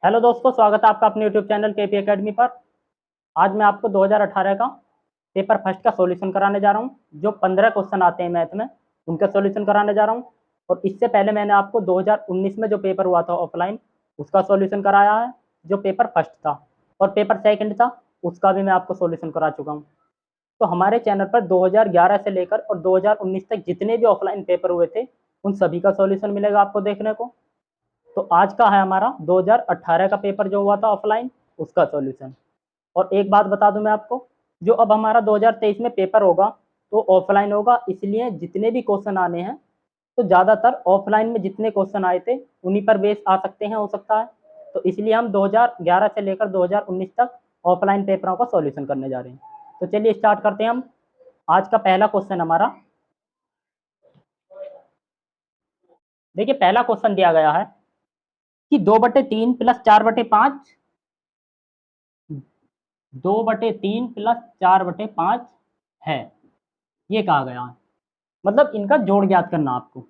Hello दोस्तों, स्वागत है आपका अपने यूट्यूब चैनल केपी एकेडमी पर। आज मैं आपको 2018 का पेपर फर्स्ट का सॉल्यूशन कराने जा रहा हूं। जो 15 क्वेश्चन आते हैं मैथ में, उनका सॉल्यूशन कराने जा रहा हूं। और इससे पहले मैंने आपको 2019 में जो पेपर हुआ था ऑफलाइन, उसका सॉल्यूशन कराया है, जो पेपर फर्स्ट था। और पेपर सेकंड था, उसका भी मैं आपको सॉल्यूशन करा चुका हूँ। तो हमारे चैनल पर 2011 से लेकर और 2019 तक जितने भी ऑफलाइन पेपर हुए थे, उन सभी का सॉल्यूशन मिलेगा आपको देखने को। तो आज का है हमारा 2018 का पेपर जो हुआ था ऑफलाइन, उसका सॉल्यूशन। और एक बात बता दूं मैं आपको, जो अब हमारा 2023 में पेपर होगा तो ऑफलाइन होगा, इसलिए जितने भी क्वेश्चन आने हैं तो ज़्यादातर ऑफलाइन में जितने क्वेश्चन आए थे उन्हीं पर बेस आ सकते हैं, हो सकता है। तो इसलिए हम 2011 से लेकर 2019 तक ऑफलाइन पेपरों का सॉल्यूशन करने जा रहे हैं। तो चलिए स्टार्ट करते हैं हम। आज का पहला क्वेश्चन हमारा, देखिए पहला क्वेश्चन दिया गया है कि 2/3 प्लस 4/5, 2/3 प्लस 4/5 है, ये कहा गया है। मतलब इनका जोड़ ज्ञात करना आपको।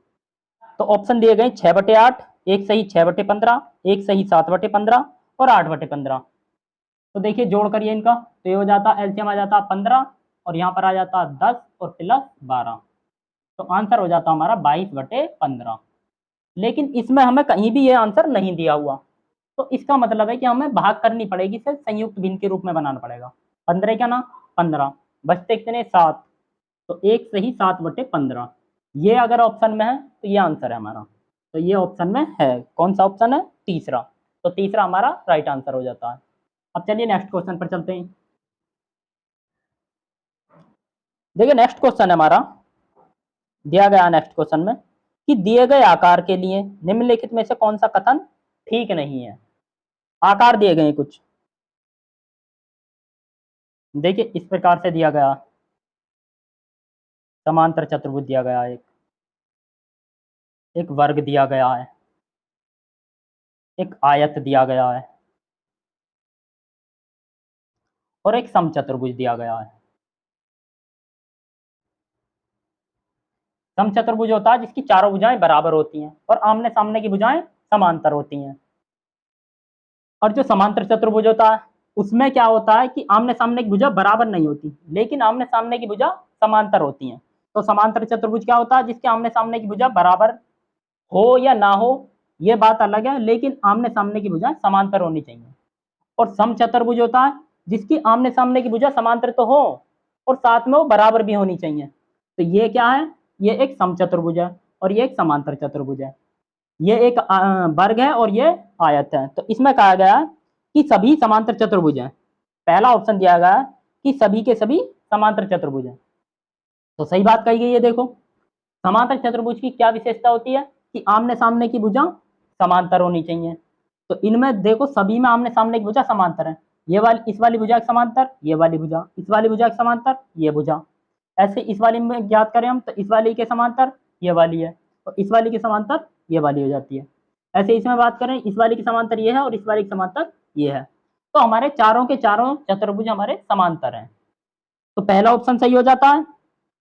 तो ऑप्शन दिए गए 6/8, एक सही 6/15, एक सही 7/15 और 8/15। तो देखिए जोड़ करिए इनका, तो ये हो जाता एलसीएम आ जाता 15 और यहाँ पर आ जाता 10 और प्लस 12। तो आंसर हो जाता हमारा 22/15। लेकिन इसमें हमें कहीं भी ये आंसर नहीं दिया हुआ, तो इसका मतलब है कि हमें भाग करनी पड़ेगी, इसे संयुक्त भिन्न के रूप में बनाना पड़ेगा। 15 क्या ना 15, बचते कितने 7, तो एक सही 7/15। ये अगर ऑप्शन में है तो ये आंसर है हमारा। तो ये ऑप्शन में है, कौन सा ऑप्शन है, तीसरा। तो तीसरा हमारा राइट आंसर हो जाता है। अब चलिए नेक्स्ट क्वेश्चन पर चलते हैं। देखिए नेक्स्ट क्वेश्चन है हमारा, दिया गया नेक्स्ट क्वेश्चन में कि दिए गए आकार के लिए निम्नलिखित में से कौन सा कथन ठीक नहीं है। आकार दिए गए कुछ, देखिए इस प्रकार से दिया गया, समांतर चतुर्भुज दिया गया है, एक वर्ग दिया गया है, एक आयत दिया गया है और एक समचतुर्भुज दिया गया है। समचतुर्भुज होता है जिसकी चारों भुजाएं बराबर होती हैं और आमने सामने की भुजाएं समांतर होती हैं। और जो समांतर चतुर्भुज होता है उसमें क्या होता है कि आमने सामने की भुजा बराबर नहीं होती, लेकिन आमने सामने की भुजा समांतर होती हैं। तो समांतर चतुर्भुज क्या होता है, जिसके आमने सामने की भुजा बराबर हो या ना हो ये बात अलग है, लेकिन आमने सामने की भुजाएं समांतर होनी चाहिए। और समचतुर्भुज होता है जिसकी आमने सामने की भुजा समांतर तो हो और साथ में वो बराबर भी होनी चाहिए। तो ये क्या है, ये एक समचतुर्भुज है और ये एक समांतर चतुर्भुज है। ये एक वर्ग है और ये आयत है। तो इसमें कहा गया कि सभी समांतर चतुर्भुज हैं। पहला ऑप्शन दिया गया कि सभी के सभी समांतर चतुर्भुज हैं, तो सही बात कही गई है। देखो समांतर चतुर्भुज की क्या विशेषता होती है कि आमने सामने की भुजा समांतर होनी चाहिए। तो इनमें देखो सभी में आमने सामने की भुजा समांतर है। ये वाली इस वाली भुजा के समांतर, ये वाली भुजा इस वाली भुजा के समांतर, ये भुजा। ऐसे इस वाली में ज्ञात करें हम तो इस वाली के समांतर ये वाली है और इस वाली के समांतर ये वाली हो जाती है। ऐसे इसमें बात करें इस वाली के समांतर ये है और इस वाली के समांतर ये है। तो हमारे चारों के चारों चतुर्भुज हमारे समांतर हैं। तो पहला ऑप्शन सही हो जाता है।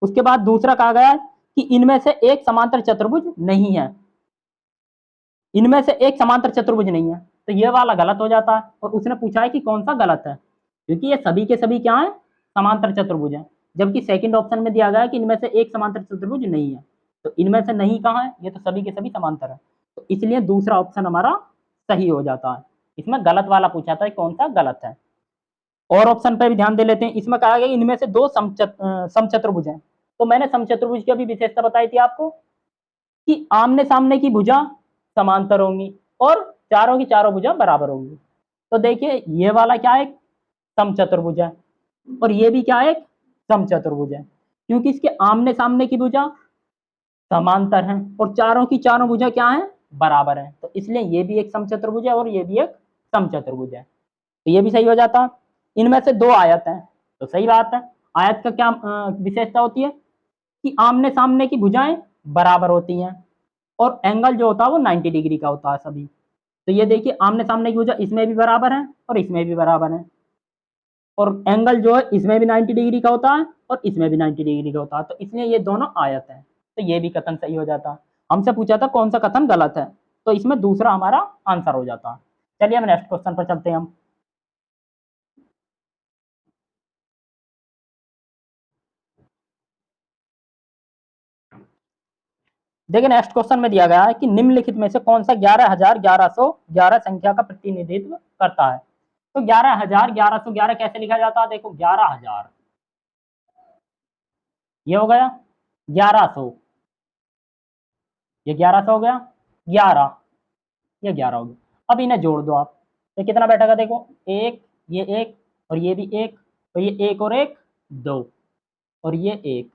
उसके बाद दूसरा कहा गया है कि इनमें से एक समांतर चतुर्भुज नहीं है, इनमें से एक समांतर चतुर्भुज नहीं है। तो ये वाला गलत हो जाता है और उसने पूछा है कि कौन सा गलत है, क्योंकि ये सभी के सभी क्या है, समांतर चतुर्भुज है। जबकि सेकंड ऑप्शन में दिया गया है कि इनमें से एक समांतर चतुर्भुज नहीं है। तो इनमें से नहीं कहाँ है, ये तो सभी के सभी समांतर है। तो इसलिए दूसरा ऑप्शन हमारा सही हो जाता है। इसमें गलत वाला पूछा था कौन सा गलत है। और ऑप्शन पर भी ध्यान दे लेते हैं। इसमें कहा गया इनमें से दो समचतुर्भुज हैं। तो मैंने समचतुर्भुज की अभी विशेषता बताई थी आपको कि आमने सामने की भुजा समांतर होंगी और चारों की चारों भुजा बराबर होंगी। तो देखिए ये वाला क्या है, समचतुर्भुज है और ये भी क्या है, एक समचतुर्भुज है, क्योंकि इसके आमने सामने की भुजा समांतर हैं और चारों की चारों भुजा क्या है, बराबर है। तो इसलिए ये भी एक समचतुर्भुज है और ये भी एक समचतुर्भुज है। तो ये भी सही हो जाता। इनमें से दो आयत हैं, तो सही बात है। आयत का क्या विशेषता होती है कि आमने सामने की भुजाएं बराबर होती हैं और एंगल जो होता है वो 90 डिग्री का होता है सभी। तो ये देखिए आमने सामने की भुजा इसमें भी बराबर है और इसमें भी बराबर है और एंगल जो है इसमें भी 90 डिग्री का होता है और इसमें भी 90 डिग्री का होता है। तो इसलिए ये दोनों आयत है। तो ये भी कथन सही हो जाता है। हमसे पूछा था कौन सा कथन गलत है, तो इसमें दूसरा हमारा आंसर हो जाता है। चलिए हम नेक्स्ट क्वेश्चन पर चलते हैं हम। देखिए नेक्स्ट क्वेश्चन में दिया गया है कि निम्नलिखित में से कौन सा 11,1111 संख्या का प्रतिनिधित्व करता है। तो 11,1111 कैसे लिखा जाता है, देखो 11,000 ये हो गया, 1100 ये 1100 हो गया, 11 ये 11 हो गया। अब इन्हें जोड़ दो आप, तो कितना बैठेगा, देखो एक, ये एक और ये भी एक, तो ये एक और एक 2 और ये एक,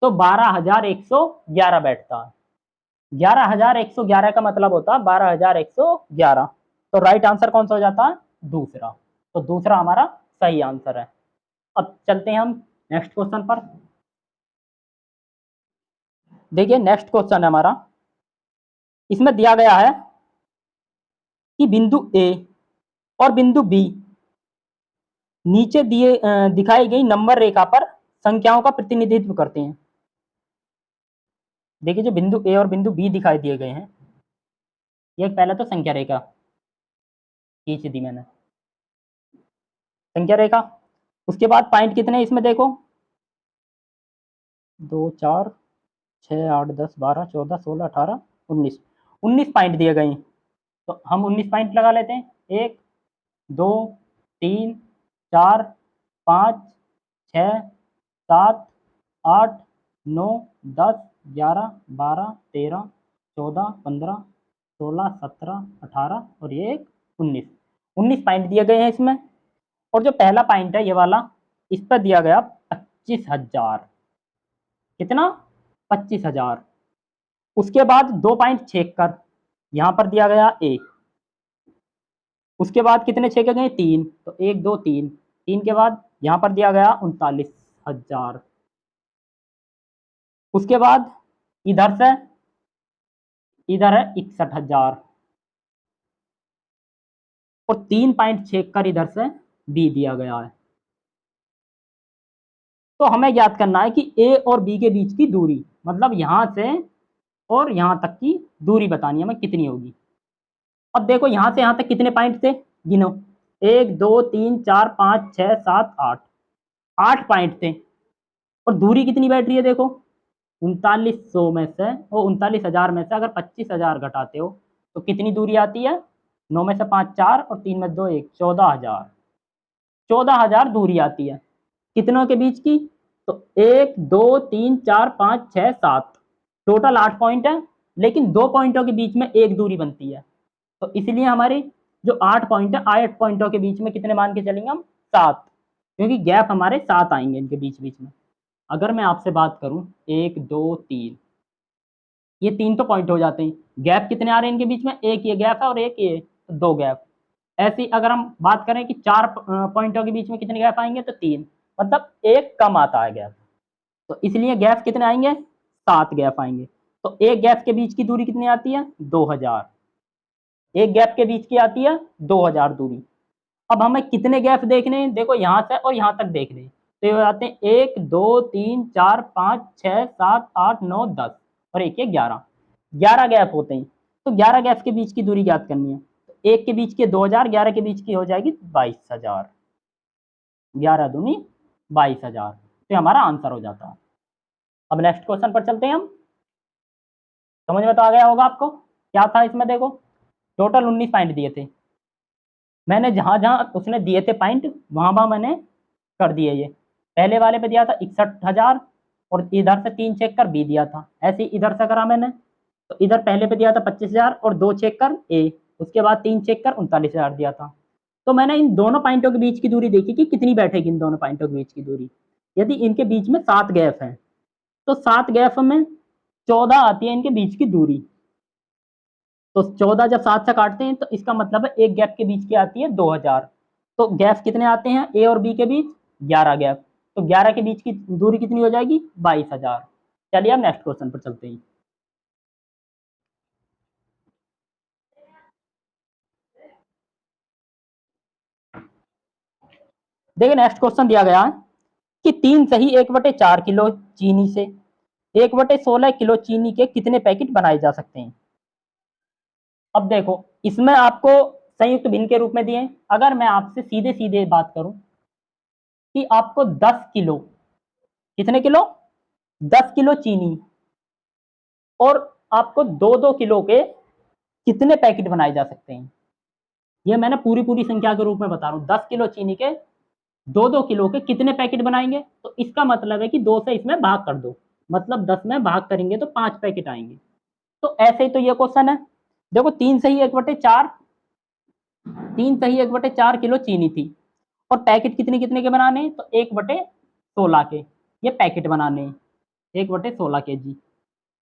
तो 12,111 बैठता है। 11,111 का मतलब होता है 12,111। तो राइट आंसर कौन सा हो जाता है, दूसरा। तो दूसरा हमारा सही आंसर है। अब चलते हैं हम नेक्स्ट क्वेश्चन पर। देखिए नेक्स्ट क्वेश्चन है हमारा, इसमें दिया गया है कि बिंदु ए और बिंदु बी नीचे दिखाई गई नंबर रेखा पर संख्याओं का प्रतिनिधित्व करते हैं। देखिए जो बिंदु ए और बिंदु बी दिखाई दिए गए हैं, ये पहले तो संख्या रेखा खींच दी मैंने, संख्या रेखा। उसके बाद पॉइंट कितने इसमें देखो, 2 4 6 8 10 12 14 16 18 19 19 पॉइंट दिए गए हैं। तो हम 19 पॉइंट लगा लेते हैं, 1 2 3 4 5 6 7 8 9 10 11 12 13 14 15 16 17 18 और ये 19 19 पॉइंट दिए गए हैं इसमें। और जो पहला पॉइंट है ये वाला, इस पर दिया गया 25,000, कितना, 25,000। उसके बाद 2 पॉइंट छेक कर यहाँ पर दिया गया ए, उसके बाद कितने छेके गए, 3, तो 1 2 3, 3 के बाद यहाँ पर दिया गया 39,000। उसके बाद इधर से इधर है 61,000 और 3 पॉइंट छेक कर इधर से बी दिया गया है। तो हमें ज्ञात करना है कि ए और बी के बीच की दूरी, मतलब यहां से और यहां तक की दूरी बतानी है हमें कितनी होगी। अब देखो यहां से यहां तक कितने पॉइंट थे, गिनो, 1 2 3 4 5 6 7 8, 8 पॉइंट थे। और दूरी कितनी बैठ रही है, देखो 3900 में से, वो 39,000 में से अगर 25,000 घटाते हो तो कितनी दूरी आती है, 9 में से 5 4 और 3 में 2 1, 14,000, 14,000 दूरी आती है कितनों के बीच की, तो 1 2 3 4 5 6 7, टोटल 8 पॉइंट है, लेकिन 2 पॉइंटों के बीच में एक दूरी बनती है। तो इसलिए हमारी जो 8 पॉइंट है, 8 पॉइंटों के बीच में कितने मान के चलेंगे हम, 7, क्योंकि गैप हमारे 7 आएंगे इनके बीच बीच में। अगर मैं आपसे बात करूं 1 2 3, ये 3 तो पॉइंट हो जाते हैं, गैप कितने आ रहे हैं इनके बीच में, एक ये गैप है और एक ये, तो 2 गैप। ऐसी अगर हम बात करें कि 4 पॉइंटों के बीच में कितने गैप आएंगे, तो 3, मतलब एक कम आता है गैप। तो इसलिए गैप कितने आएंगे, 7 गैप आएंगे। तो एक गैप के बीच की दूरी कितनी आती है, 2000, एक गैप के बीच की आती है 2000 दूरी। अब हमें कितने गैप देखने हैं, देखो यहाँ से और यहाँ तक देखने हैं, तो ये हो जाते हैं 1 2 3 4 5 6 7 8 9 10 और एक 11, 11 गैप होते हैं। तो 11 गैप के बीच की दूरी ज्ञात करनी है, तो एक के बीच के 2000, 11 के बीच की हो जाएगी 22,000, 11 दूनी 22,000, तो हमारा आंसर हो जाता है। अब नेक्स्ट क्वेश्चन पर चलते हैं हम। समझ में तो आ गया होगा आपको क्या था इसमें, देखो टोटल 19 पॉइंट दिए थे, मैंने जहां जहां उसने दिए थे पॉइंट वहां वहां मैंने कर दिए। ये पहले वाले पे दिया था 61,000 और इधर से 3 चेक कर बी दिया था, ऐसे इधर से करा मैंने, तो इधर पहले पे दिया था 25,000 और 2 चेक कर ए, उसके बाद 3 चेक कर 39,000 दिया था। तो मैंने इन दोनों पॉइंटों के बीच की दूरी देखी कि कितनी बैठेगी इन दोनों पॉइंटों के बीच की दूरी। यदि इनके बीच में 7 गैप है तो 7 गैप में 14 आती है इनके बीच की दूरी। तो 14 जब 7 से काटते हैं तो इसका मतलब है एक गैप के बीच की आती है 2000। तो गैप कितने आते हैं ए और बी के बीच, 11 गैप। तो 11 के बीच की दूरी कितनी हो जाएगी, 22,000। चलिए अब नेक्स्ट क्वेश्चन पर चलते हैं। देखिए नेक्स्ट क्वेश्चन दिया गया है कि 3 सही 1/4 किलो चीनी से 1/16 किलो चीनी के कितने पैकेट बनाए जा सकते हैं। अब देखो इसमें आपको संयुक्त भिन्न के रूप में दिए। अगर मैं आपसे सीधे सीधे बात करूं कि आपको 10 किलो, कितने किलो, 10 किलो चीनी और आपको 2-2 किलो के कितने पैकेट बनाए जा सकते हैं, ये मैंने पूरी पूरी संख्या के रूप में बता रहा हूँ। 10 किलो चीनी के 2-2 किलो के कितने पैकेट बनाएंगे, तो इसका मतलब है कि 2 से इसमें भाग कर दो, मतलब 10 में भाग करेंगे तो 5 पैकेट आएंगे। तो ऐसे ही तो ये क्वेश्चन है, देखो 3 सही 1/4, 3 सही 1/4 किलो चीनी थी और पैकेट कितने कितने के बनाने हैं, तो 1/16 के ये पैकेट बनाने हैं, 1/16 kg।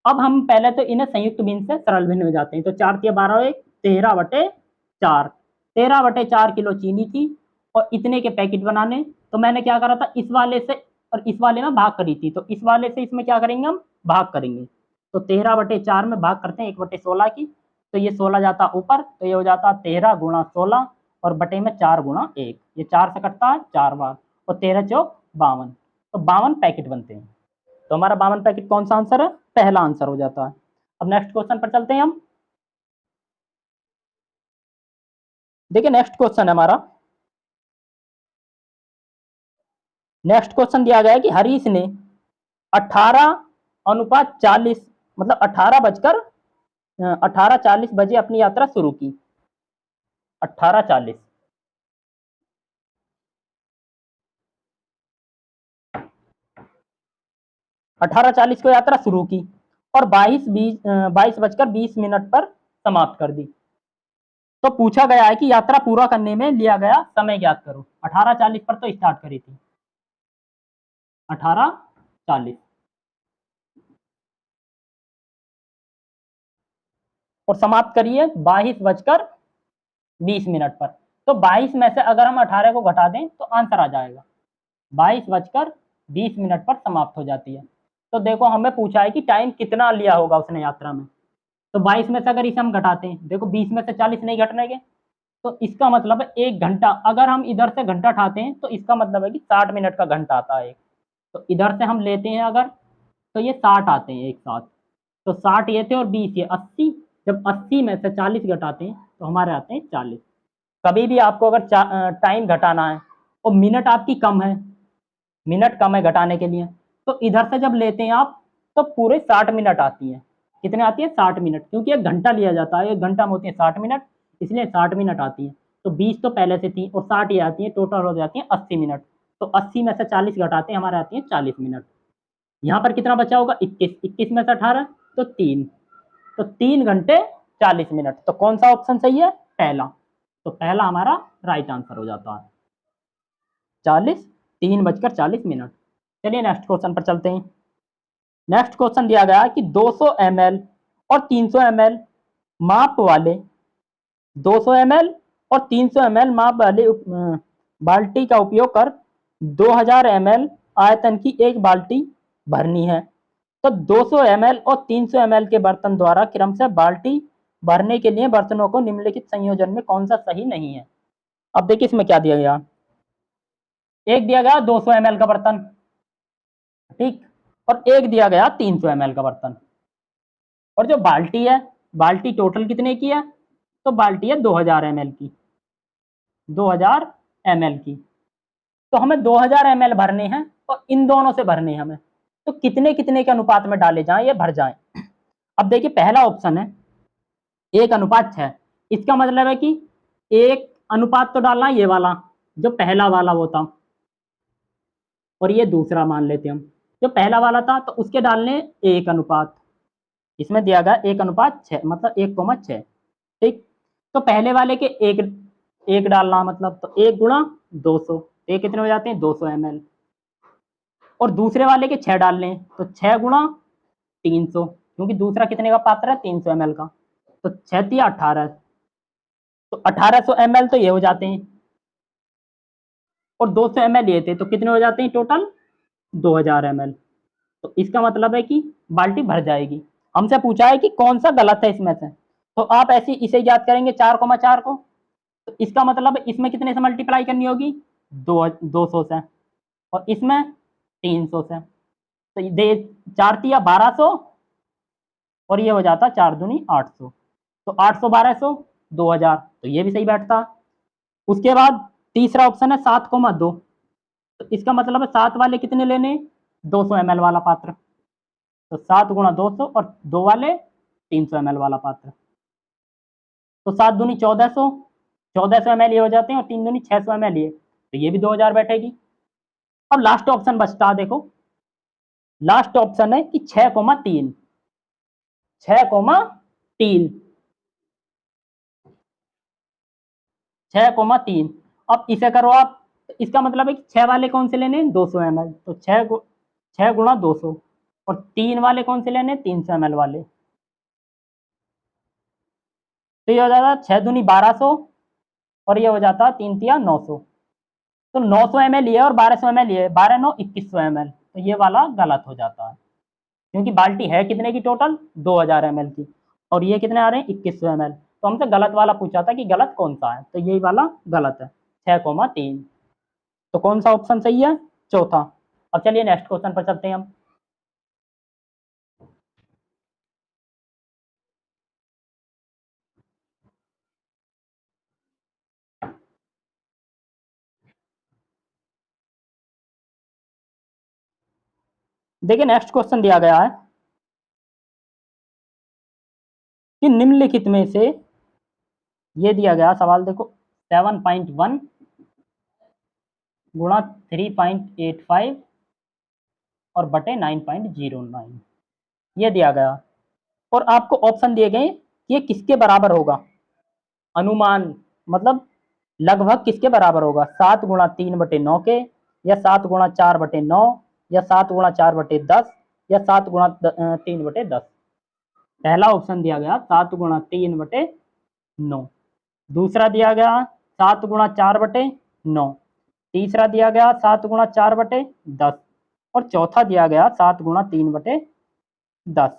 अब हम पहले तो इन्हें संयुक्त भिन्न से सरल भिन्न में जाते हैं, तो 4 तिया 12 1 13/4, 13/4 किलो चीनी थी और इतने के पैकेट बनाने। तो मैंने क्या करा था, इस वाले से और इस वाले में भाग करी थी, तो इस वाले से इसमें क्या करेंगे, हम भाग करेंगे। तो 13/4 में भाग करते हैं 1/16 की, तो ये 16 जाता ऊपर, तो ये हो जाता 13 गुणा 16 और बटे में 4 गुणा 1, ये 4 से कटता है 4 बार और 13 चौक 52, तो 52 पैकेट बनते हैं। तो हमारा 52 पैकेट कौन सा आंसर है, पहला आंसर हो जाता है। अब नेक्स्ट क्वेश्चन पर चलते हैं हम। देखिए नेक्स्ट क्वेश्चन है हमारा, नेक्स्ट क्वेश्चन दिया गया है कि हरीश ने 18:40 मतलब 18:40 बजे अपनी यात्रा शुरू की। 18:40 18:40 को यात्रा शुरू की और 22:20 पर समाप्त कर दी। तो पूछा गया है कि यात्रा पूरा करने में लिया गया समय ज्ञात करो। 18:40 पर तो स्टार्ट करी थी, 18:40 और समाप्त करिए 22:20 पर। तो 22 में से अगर हम 18 को घटा दें तो आंसर आ जाएगा, 22:20 पर समाप्त हो जाती है। तो देखो हमें पूछा है कि टाइम कितना लिया होगा उसने यात्रा में, तो 22 में से अगर इसे हम घटाते हैं, देखो 20 में से 40 नहीं घटने के, तो इसका मतलब है 1 घंटा। अगर हम इधर से घंटा उठाते हैं तो इसका मतलब है कि 60 मिनट का घंटा आता है एक। तो इधर से हम लेते हैं अगर, तो ये 60 आते हैं एक साथ, तो 60 ये थे और 20 ये 80। जब 80 में से 40 घटाते हैं तो हमारे आते हैं 40। कभी भी आपको अगर टाइम घटाना है और मिनट आपकी कम है, मिनट कम है घटाने के लिए, तो इधर से जब लेते हैं आप तो पूरे 60 मिनट आती है। कितने आती है, 60 मिनट, क्योंकि 1 घंटा लिया जाता है, 1 घंटा में होती है 60 मिनट, इसलिए 60 मिनट आती है। तो 20 तो पहले से थी और 60 ये आती है, टोटल हो जाती है 80 मिनट। तो 80 में से 40 घटाते हैं, हमारे आती है 40 मिनट। यहाँ पर कितना बचा होगा, 21, 21 में से 18 तो 3, तो 3 घंटे 40 मिनट। तो कौन सा ऑप्शन सही है, पहला। तो पहला हमारा राइट आंसर हो जाता है, 3:40। चलिए नेक्स्ट क्वेश्चन पर चलते हैं। नेक्स्ट क्वेश्चन दिया गया कि 200 ml और 300 ml माप वाले 200 ml और 300 ml माप वाले बाल्टी का उपयोग कर 2000 ml आयतन की एक बाल्टी भरनी है। तो 200 ml और 300 ml के बर्तन द्वारा क्रम से बाल्टी भरने के लिए बर्तनों को निम्नलिखित संयोजन में कौन सा सही नहीं है। अब देखिए इसमें क्या दिया गया, एक दिया गया 200 ml का बर्तन, ठीक, और एक दिया गया 300 ml का बर्तन। और जो बाल्टी है, बाल्टी टोटल कितने की है, तो बाल्टी है 2000 ml की, 2000 ml की। तो हमें 2000 ml भरने हैं और इन दोनों से भरने हैं हमें, तो कितने कितने के अनुपात में डाले जाएं ये भर जाएं। अब देखिए पहला ऑप्शन है 1:6, इसका मतलब है कि एक अनुपात तो डालना ये वाला, जो पहला वाला वो था, और ये दूसरा मान लेते हम, जो पहला वाला था तो उसके डालने 1 अनुपात, इसमें दिया गया 1:6 मतलब 1,6, ठीक। तो पहले वाले के एक डालना, मतलब तो 1 गुणा 200, तो ये कितने हो जाते हैं 200 ml। और दूसरे वाले के 6 डालने हैं, तो 6 गुणा 300, क्योंकि दूसरा कितने का पात्र है 300 ml का, तो 6 तिया 18, तो 1800 ml तो ये हो जाते हैं और 200 ml ये थे, तो कितने हो जाते हैं टोटल 2000 ml। तो इसका मतलब है कि बाल्टी भर जाएगी। हमसे पूछा है कि कौन सा गलत है इसमें से, तो आप ऐसे इसे याद करेंगे 4,4 को, तो इसका मतलब इसमें कितने से मल्टीप्लाई करनी होगी 200 से, और इसमें 300 से, तो ये 4 तिया 1200 और ये हो जाता 4 दूनी 800, तो 800 1200 2000, तो ये भी सही बैठता है। उसके बाद तीसरा ऑप्शन है 7,2, तो इसका मतलब है 7 वाले कितने लेने, 200 ml वाला पात्र, तो 7 गुणा 200 और 2 वाले 300 ml वाला पात्र, तो 7 दूनी 1400, 1400 ml ये हो जाते हैं और 3 दूनी 600 ml ये, तो ये भी 2000 बैठेगी। अब लास्ट ऑप्शन बचता है, देखो लास्ट ऑप्शन है कि 6,3, 6,3, 6,3। अब इसे करो आप, इसका मतलब है कि 6 वाले कौन से लेने, 200 ml, तो 6 गुणा 200, और 3 वाले कौन से लेने, 300 ml वाले, तो ये हो जाता 6 दूनी 1200, और ये हो जाता 3 तिया 900, तो 900 ml ये और 1200 ml ये, 12 9 2100 ml, तो ये वाला गलत हो जाता है, क्योंकि बाल्टी है कितने की टोटल, 2000 ml की, और ये कितने आ रहे हैं, 2100 ml, तो हमसे गलत वाला पूछा था कि गलत कौन सा है, तो यही वाला गलत है, 6,3। तो कौन सा ऑप्शन सही है, चौथा। अब चलिए नेक्स्ट क्वेश्चन पर चलते हैं हम। देखिए नेक्स्ट क्वेश्चन दिया गया है कि निम्नलिखित में से, ये दिया गया सवाल देखो, 7.1 गुणा 3.85 और बटे 9.09, ये दिया गया, और आपको ऑप्शन दिए गए कि ये किसके बराबर होगा, अनुमान मतलब लगभग किसके बराबर होगा, 7 गुणा 3/9 के, या 7 गुणा 4/9, या 7 गुणा 4/10, या 7 गुणा 3/10। पहला ऑप्शन दिया गया 7 गुणा 3/9, दूसरा दिया गया 7 गुणा 4/9, तीसरा दिया गया 7 गुणा 4/10, और चौथा दिया गया 7 गुणा 3/10।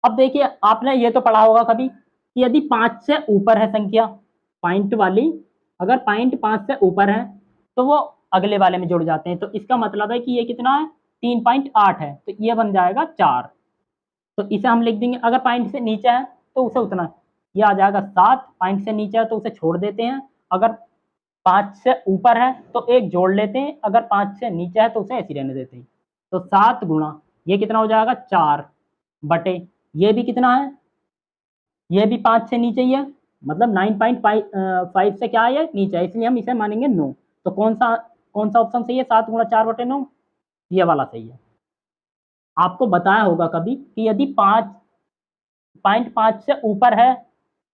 अब देखिए आपने ये तो पढ़ा होगा कभी कि यदि 5 से ऊपर है संख्या पॉइंट वाली, अगर पॉइंट 5 से ऊपर है तो वो अगले वाले में जुड़ जाते हैं, तो इसका मतलब है कि ये कितना है, 3.8 है, तो ये बन जाएगा 4, तो इसे हम लिख देंगे। अगर पॉइंट से नीचे है तो उसे उतना, ये आ जाएगा 7, पॉइंट से नीचे है तो उसे छोड़ देते हैं, अगर 5 से ऊपर है तो एक जोड़ लेते हैं, अगर 5 से नीचे है तो उसे ऐसे रहने देते हैं, तो 7 गुणा ये कितना हो जाएगा 4 बटे, ये भी कितना है, ये भी 5 से नीचे ही है, मतलब 9.5 से क्या है, नीचे है, इसलिए हम इसे मानेंगे 9, तो कौन सा ऑप्शन सही है, 7 गुणा 4/9, ये वाला सही है। आपको बताया होगा कभी कि यदि 5.5 से ऊपर है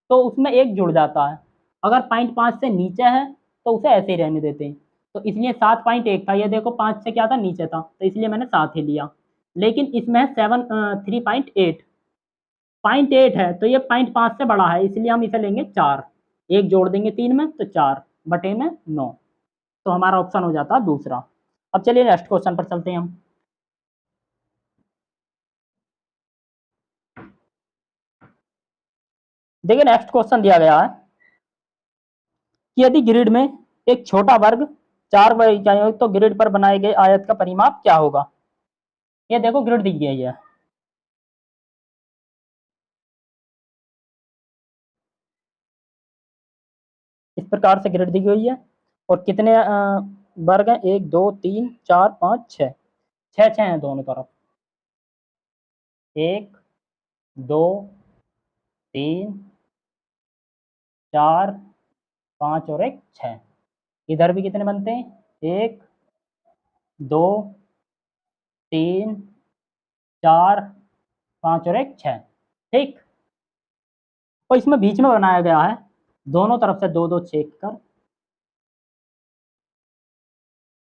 तो उसमें एक जुड़ जाता है, अगर 0.5 से नीचे है तो उसे ऐसे ही रहने देते हैं, तो इसलिए 7.1 था, ये देखो 5 से क्या था, नीचे था, तो इसलिए मैंने 7 ही लिया, लेकिन इसमें है 3.8, 0.8 है तो ये 0.5 से बड़ा है, इसलिए हम इसे लेंगे 4, एक जोड़ देंगे 3 में तो 4 बटे में 9, तो हमारा ऑप्शन हो जाता है दूसरा। अब चलिए नेक्स्ट क्वेश्चन पर चलते हैं हम। देखिए नेक्स्ट क्वेश्चन दिया गया है कि यदि ग्रिड में एक छोटा वर्ग 4 वर्ग इकाइयों तो ग्रिड पर बनाए गए आयत का परिमाप क्या होगा। ये देखो ग्रिड दी गई है, इस प्रकार से ग्रिड दी गई है, और कितने वर्ग हैं, 1 2 3 4 5 6, 6 हैं दोनों तरफ, 1 2 3 4 5 और एक 6, इधर भी कितने बनते हैं, 1 2 3 4 5 और एक 6, ठीक। और इसमें बीच में बनाया गया है, दोनों तरफ से 2 2 छेद कर,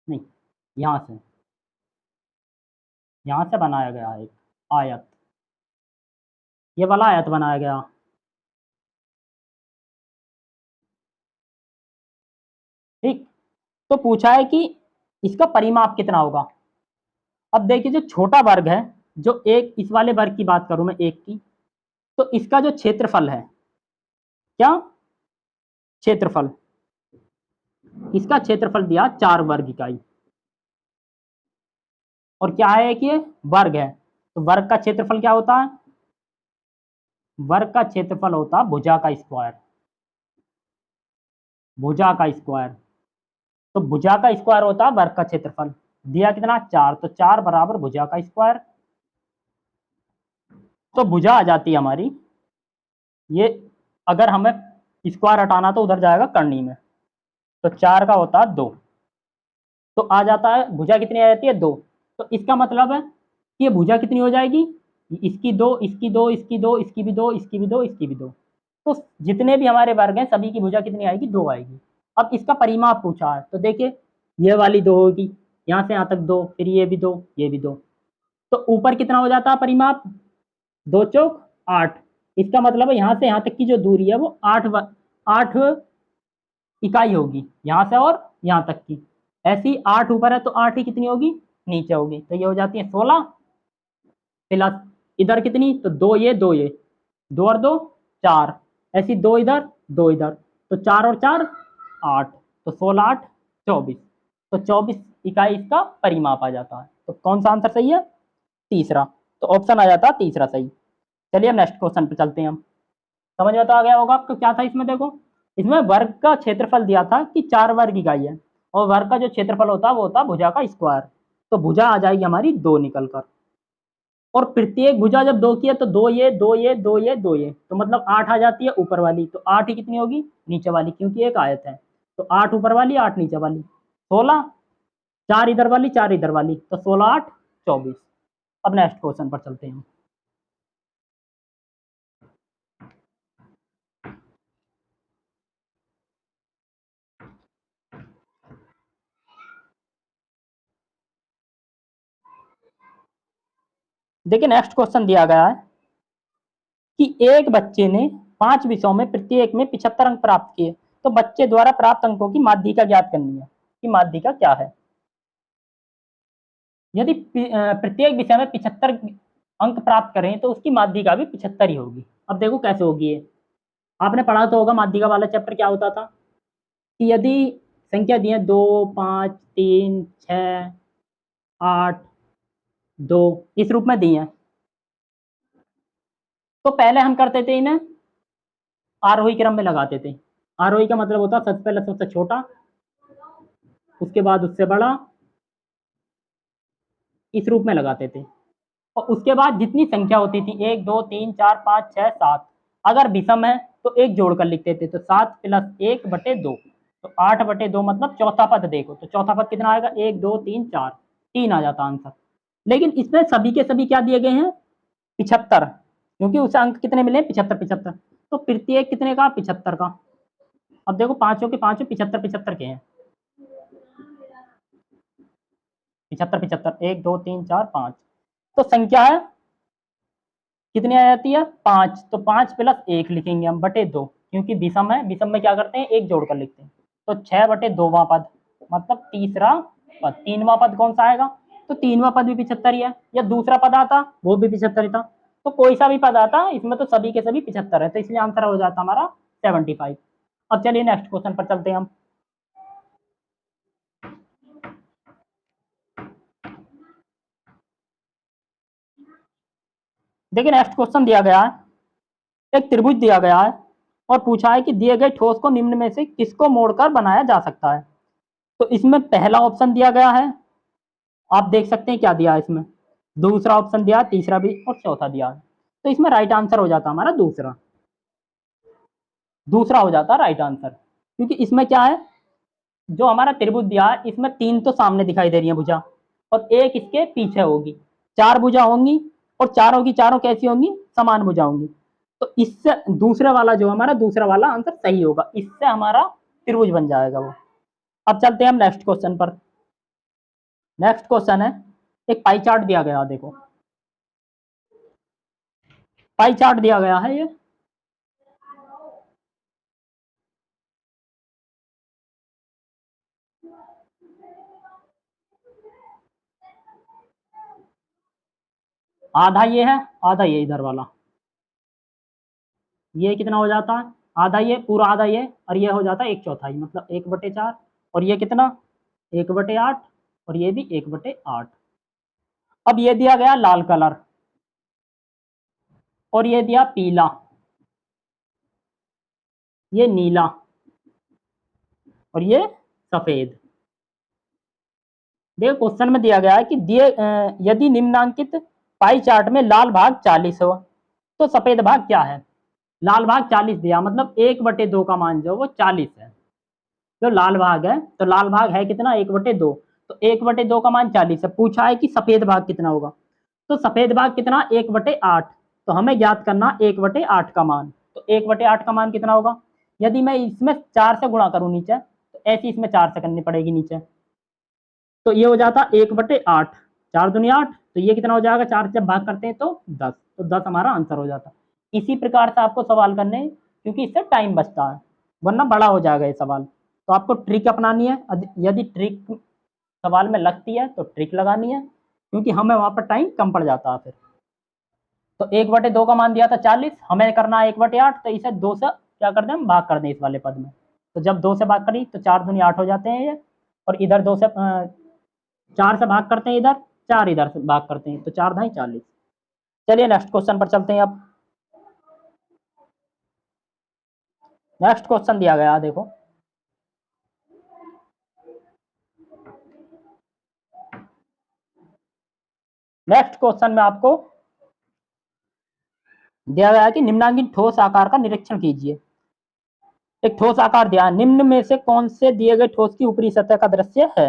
नहीं, यहाँ से बनाया गया है एक आयत, ये वाला आयत बनाया गया, ठीक। तो पूछा है कि इसका परिमाप कितना होगा। अब देखिए जो छोटा वर्ग है, जो एक इस वाले वर्ग की बात करूं मैं, एक की, तो इसका जो क्षेत्रफल है, क्या क्षेत्रफल, इसका क्षेत्रफल दिया 4 वर्ग इकाई, और क्या है कि ये वर्ग है, तो वर्ग का क्षेत्रफल क्या होता है, वर्ग का क्षेत्रफल होता भुजा का स्क्वायर। भुजा का स्क्वायर, तो भुजा का स्क्वायर होता वर्ग का क्षेत्रफल। दिया कितना 4, तो 4 बराबर भुजा का स्क्वायर। तो भुजा आ जाती है हमारी ये, अगर हमें स्क्वायर हटाना तो उधर जाएगा करनी में, तो 4 का होता है 2, तो आ जाता है भुजा कितनी आ जाती है 2। तो इसका मतलब है कि ये भुजा कितनी हो जाएगी, इसकी 2, इसकी 2, इसकी 2, इसकी भी 2, इसकी भी 2, इसकी भी 2। तो जितने भी हमारे वर्ग हैं सभी की भुजा कितनी आएगी, 2 आएगी। अब इसका परिमाप पूछा है, तो देखिए ये वाली 2 होगी, यहाँ से यहाँ तक 2, फिर ये भी 2, ये भी 2, तो ऊपर कितना हो जाता है परिमाप, 2 चौक 8। इसका मतलब है यहाँ से यहाँ तक की जो दूरी है वो 8 इकाई होगी, यहाँ से और यहाँ तक की। ऐसी 8 ऊपर है तो 8 ही कितनी होगी, नीचे होगी, तो ये हो जाती है 16 प्लस इधर कितनी, तो 2 ये 2 ये, 2 और 2 4, ऐसी 2 इधर 2 इधर, तो 4 और 4 8, तो 16 8 24, तो 24 इकाई इसका परिमाप आ जाता है। तो कौन सा आंसर सही है, तीसरा, तो ऑप्शन आ जाता है तीसरा सही। चलिए अब नेक्स्ट क्वेश्चन पे चलते हैं हम। समझ में तो आ गया होगा आपको क्या था इसमें, देखो इसमें वर्ग का क्षेत्रफल दिया था कि 4 वर्ग इकाई है, और वर्ग का जो क्षेत्रफल होता है वो होता है भुजा का स्क्वायर। तो भुजा आ जाएगी हमारी 2 निकल कर, और प्रत्येक भुजा जब 2 की है तो 2 ये 2 ये 2 ये 2 ये, तो मतलब 8 आ जाती है ऊपर वाली, तो 8 ही कितनी होगी, नीचे वाली, क्योंकि एक आयत है, तो 8 ऊपर वाली 8 नीचे वाली, 16, 4 इधर वाली 4 इधर वाली, तो 16 8 24। अब नेक्स्ट क्वेश्चन पर चलते हैं। देखिए नेक्स्ट क्वेश्चन दिया गया है कि एक बच्चे ने 5 विषयों में प्रत्येक में 75 अंक प्राप्त किए, तो बच्चे द्वारा प्राप्त अंकों की माध्यिका ज्ञात करनी है, कि माध्यिका क्या है। यदि प्रत्येक विषय में 75 अंक प्राप्त करें तो उसकी माध्यिका भी 75 ही होगी। अब देखो कैसे होगी ये, आपने पढ़ा तो होगा माध्यिका वाला चैप्टर, क्या होता था कि यदि संख्या दी है 2 5 3 6 8 2 इस रूप में दी है, तो पहले हम करते थे इन्हें आरोही क्रम में लगाते थे। आरोही का मतलब होता है सबसे पहले सबसे छोटा, उसके बाद उससे बड़ा, इस रूप में लगाते थे। और उसके बाद जितनी संख्या होती थी 1 2 3 4 5 6 7, अगर विषम है तो एक जोड़कर लिखते थे, तो 7 प्लस 1/2, तो 8/2 मतलब चौथा पद। देखो तो चौथा पद कितना आएगा, 1 2 3 4, 3 आ जाता आंसर। लेकिन इसमें सभी के सभी क्या दिए गए हैं, 75, क्योंकि उसे अंक कितने मिले 75 75, तो प्रत्येक कितने का, 75 का। अब देखो पांचों के पांचों 75 75 के हैं, 75 75, 1 2 3 4 5, तो संख्या है कितनी आ जाती है 5, तो 5 प्लस 1 लिखेंगे हम बटे 2, क्योंकि विषम है, विषम में क्या करते हैं एक जोड़कर लिखते हैं, तो 6/2वां पद मतलब तीसरा पद। तीनवां पद कौन सा आएगा, तो तीनवां पद भी 75 ही है, या दूसरा पद आता वो भी 75 ही था, तो कोई सा भी पद आता इसमें तो सभी के सभी 75 है, तो इसलिए आंसर हो जाता हमारा 75। अब चलिए नेक्स्ट क्वेश्चन पर चलते हैं हम। देखिए नेक्स्ट क्वेश्चन दिया गया है, एक त्रिभुज दिया गया है और पूछा है कि दिए गए ठोस को निम्न में से किसको मोड़कर बनाया जा सकता है। तो इसमें पहला ऑप्शन दिया गया है, आप देख सकते हैं क्या दिया है इसमें, दूसरा ऑप्शन दिया, तीसरा भी और चौथा दिया है, तो इसमें राइट आंसर हो जाता हमारा दूसरा, दूसरा हो जाता राइट आंसर। क्योंकि इसमें क्या है, जो हमारा त्रिभुज दिया है इसमें 3 तो सामने दिखाई दे रही है भुजा, और एक इसके पीछे होगी, 4 भुजा होंगी, और चारों की चारों कैसी होंगी, समान भुजा होंगी, तो इससे दूसरा वाला जो हमारा दूसरा वाला आंसर सही होगा, इससे हमारा त्रिभुज बन जाएगा वो। अब चलते हैं हम नेक्स्ट क्वेश्चन पर। नेक्स्ट क्वेश्चन है, एक पाई चार्ट दिया गया, देखो पाई चार्ट दिया गया है ये, आधा ये है आधा ये इधर वाला, ये कितना हो जाता है, आधा ये पूरा आधा ये, और ये हो जाता है 1/4 मतलब 1/4, और ये कितना 1/8, और ये भी 1/8। अब ये दिया गया लाल कलर और ये दिया पीला, ये नीला और ये सफेद। देखो क्वेश्चन में दिया गया है कि यदि निम्नांकित पाई चार्ट में लाल भाग 40 हो तो सफेद भाग क्या है। लाल भाग 40 दिया, मतलब 1/2 का मान जो वो 40 है। जो लाल भाग है तो लाल भाग है कितना, 1/2। तो 1/2 का मान 40 है। पूछा है कि सफेद भाग कितना होगा, तो सफेद भाग कितना, 1/8। तो हमें ज्ञात करना 1/8 का मान। तो 1/8 का मान कितना होगा। यदि मैं इसमें 4 से गुणा करूं नीचे, तो ऐसी इसमें 4 से करनी पड़ेगी नीचे, तो ये हो जाता 1/8। 4 दूनी 8, तो ये कितना हो जाएगा, 4 से जब भाग करते हैं तो 10। तो 10 हमारा आंसर हो जाता। इसी प्रकार से आपको सवाल करने हैं, क्योंकि इससे टाइम बचता है, वरना बड़ा हो जाएगा ये सवाल। तो आपको ट्रिक अपनानी है। यदि ट्रिक सवाल में लगती है तो ट्रिक लगानी है, क्योंकि हमें वहां पर टाइम कम पड़ जाता है फिर। तो 1/2 का मान दिया था 40, हमें करना है 1/8, तो इसे 2 से क्या कर दें, हम भाग कर दें इस वाले पद में। तो जब 2 से भाग करी तो 4 दूनी 8 हो जाते हैं ये, और इधर 2 से 4 से भाग करते हैं, इधर 4 इधर से भाग करते हैं, तो 4 ढाई 40। चलिए नेक्स्ट क्वेश्चन पर चलते हैं। अब नेक्स्ट क्वेश्चन दिया गया, देखो नेक्स्ट क्वेश्चन में आपको दिया गया है कि निम्नांकित ठोस आकार का निरीक्षण कीजिए। एक ठोस आकार दिया, निम्न में से कौन से दिए गए ठोस की ऊपरी सतह का दृश्य है।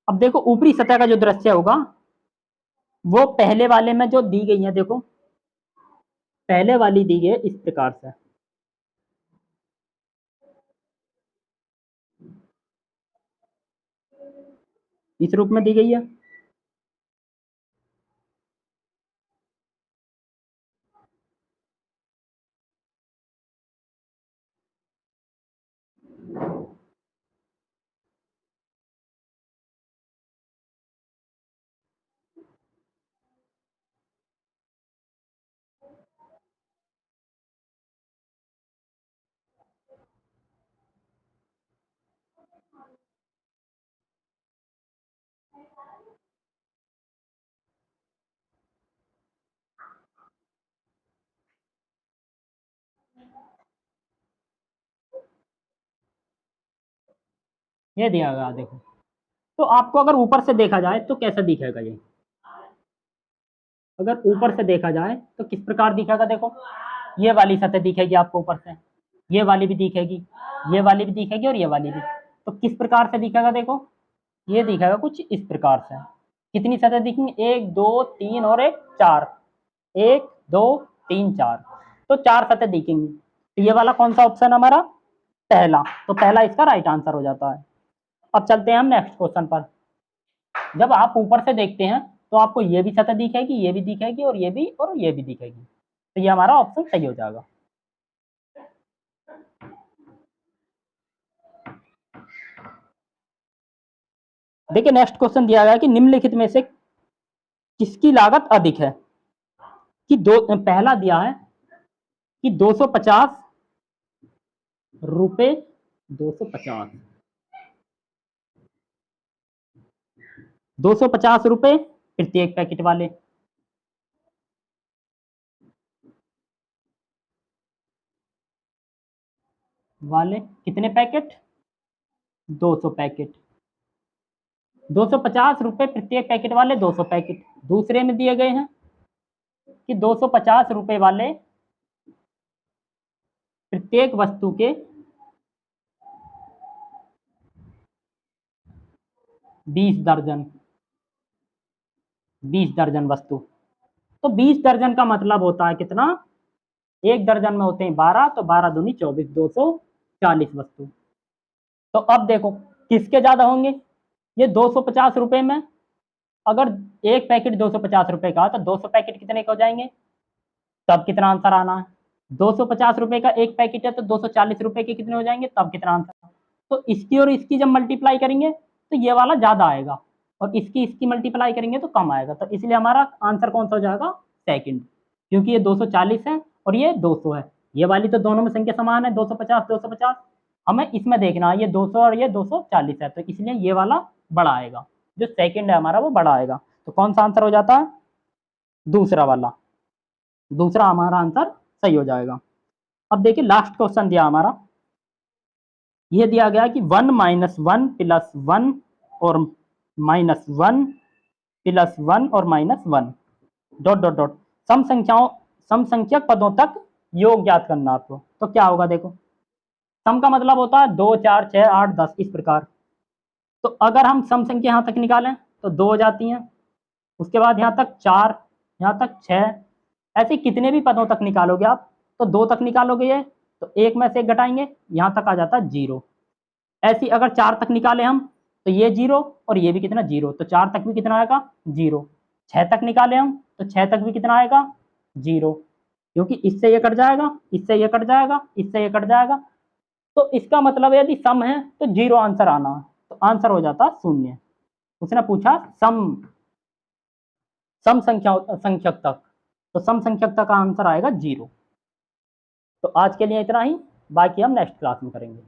अब देखो ऊपरी सतह का जो दृश्य होगा वो पहले वाले में जो दी गई है, देखो पहले वाली दी गई है इस प्रकार से, इस रूप में दी गई है। ये दिया गया, देखो तो आपको अगर ऊपर से देखा जाए तो कैसा दिखेगा ये। अगर ऊपर से देखा जाए तो किस प्रकार दिखेगा, देखो ये वाली सतह दिखेगी आपको ऊपर से, ये वाली भी दिखेगी, ये वाली भी दिखेगी, और ये वाली भी। तो किस प्रकार से दिखेगा, देखो ये दिखेगा कुछ इस प्रकार से। कितनी सतह दिखेंगी, 1 2 3 और एक 4, 1 2 3 4, तो 4 सतह दिखेंगी। तो ये वाला कौन सा ऑप्शन हमारा, पहला। तो पहला इसका राइट आंसर हो जाता है। अब चलते हैं हम नेक्स्ट क्वेश्चन पर। जब आप ऊपर से देखते हैं तो आपको ये भी सतह दिखेगी, ये भी दिखेगी, और ये भी, और ये भी दिखेगी। तो ये हमारा ऑप्शन सही हो जाएगा। देखिए नेक्स्ट क्वेश्चन दिया गया है कि निम्नलिखित में से किसकी लागत अधिक है। कि दो, पहला दिया है कि 250 रुपए, 250 250 रुपए प्रत्येक पैकेट वाले, कितने पैकेट, 200 पैकेट। 250 रुपए प्रत्येक पैकेट वाले 200 पैकेट। दूसरे में दिए गए हैं कि 250 रुपए वाले प्रत्येक वस्तु के 20 दर्जन, 20 दर्जन वस्तु। तो 20 दर्जन का मतलब होता है कितना, एक दर्जन में होते हैं 12, तो 12 दूनी 24, 240 वस्तु। तो अब देखो किसके ज्यादा होंगे, ये 250 रुपए में, अगर एक पैकेट 250 रुपए का, तो 200 पैकेट कितने के हो जाएंगे, तब कितना आंसर आना है। 250 रुपए का एक पैकेट है तो 240 रुपए के कितने हो जाएंगे, तब कितना आंसर। तो इसकी और इसकी जब मल्टीप्लाई करेंगे तो ये वाला ज्यादा आएगा, और इसकी मल्टीप्लाई करेंगे तो कम आएगा। तो इसलिए हमारा आंसर कौन सा हो जाएगा, सेकंड, क्योंकि ये 240 है और ये 200 है। ये वाली तो दोनों में संख्या समान है, 250 250। हमें इसमें देखना है ये 200 और ये 240 है, तो इसलिए ये वाला बड़ा आएगा, जो सेकंड है हमारा वो बड़ा आएगा। तो कौन सा आंसर हो जाता है, दूसरा वाला, दूसरा हमारा आंसर सही हो जाएगा। अब देखिए लास्ट क्वेश्चन दिया हमारा, ये दिया गया कि 1 -1 + 1 और -1 + 1 और -1 डॉट डॉट डॉट सम संख्यक पदों तक योग ज्ञात करना आपको। तो क्या होगा देखो, सम का मतलब होता है 2 4 6 8 10 इस प्रकार। तो अगर हम सम संख्या यहाँ तक निकालें तो 2 हो जाती हैं, उसके बाद यहाँ तक 4, यहाँ तक 6, ऐसे कितने भी पदों तक निकालोगे आप, तो 2 तक निकालोगे ये तो 1 में से 1 घटाएंगे, यहाँ तक आ जाता है 0। ऐसी अगर 4 तक निकाले हम तो ये 0 और ये भी कितना 0, तो 4 तक भी कितना आएगा 0। 6 तक निकाले हम तो 6 तक भी कितना आएगा 0, क्योंकि इससे ये कट जाएगा, इससे ये कट जाएगा, इससे ये कट जाएगा। तो इसका मतलब है यदि सम है तो 0 आंसर आना है, तो आंसर हो जाता 0। उसने पूछा सम संख्यक तक, तो सम संख्यक तक का आंसर आएगा 0। तो आज के लिए इतना ही, बाकी हम नेक्स्ट क्लास में करेंगे।